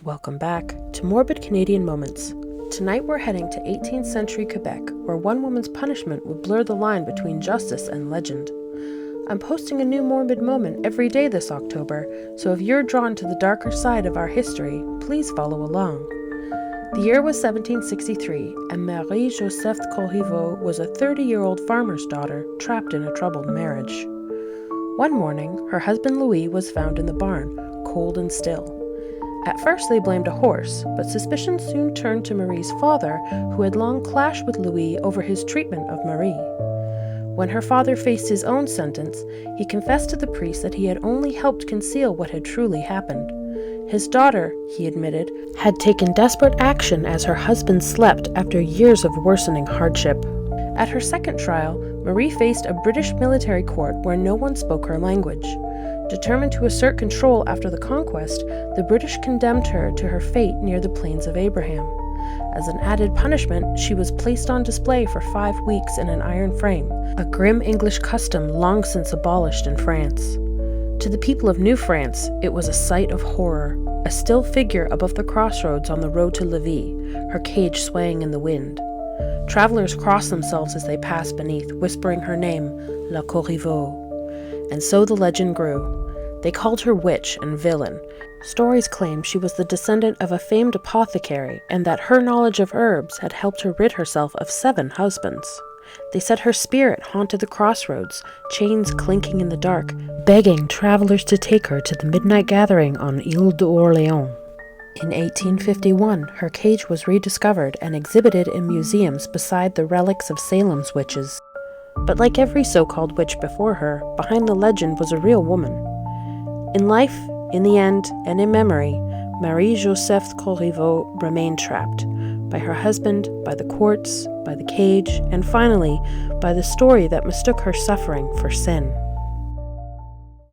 Welcome back to Morbid Canadian Moments. Tonight we're heading to 18th century Quebec, where one woman's punishment would blur the line between justice and legend. I'm posting a new morbid moment every day this October, so if you're drawn to the darker side of our history, please follow along. The year was 1763, and Marie-Joseph Corriveau was a 30-year-old farmer's daughter trapped in a troubled marriage. One morning, her husband Louis was found in the barn, cold and still. At first they blamed a horse, but suspicion soon turned to Marie's father, who had long clashed with Louis over his treatment of Marie. When her father faced his own sentence, he confessed to the priest that he had only helped conceal what had truly happened. His daughter, he admitted, had taken desperate action as her husband slept after years of worsening hardship. At her second trial, Marie faced a British military court where no one spoke her language. Determined to assert control after the conquest, the British condemned her to her fate near the Plains of Abraham. As an added punishment, she was placed on display for 5 weeks in an iron frame, a grim English custom long since abolished in France. To the people of New France, it was a sight of horror, a still figure above the crossroads on the road to Lévis, her cage swaying in the wind. Travelers crossed themselves as they passed beneath, whispering her name, La Corriveau. And so the legend grew. They called her witch and villain. Stories claim she was the descendant of a famed apothecary and that her knowledge of herbs had helped her rid herself of 7 husbands. They said her spirit haunted the crossroads, chains clinking in the dark, begging travelers to take her to the midnight gathering on Ile d'Orléans. In 1851, her cage was rediscovered and exhibited in museums beside the relics of Salem's witches. But like every so-called witch before her, behind the legend was a real woman. In life, in the end, and in memory, Marie-Joseph Corriveau remained trapped by her husband, by the courts, by the cage, and finally, by the story that mistook her suffering for sin.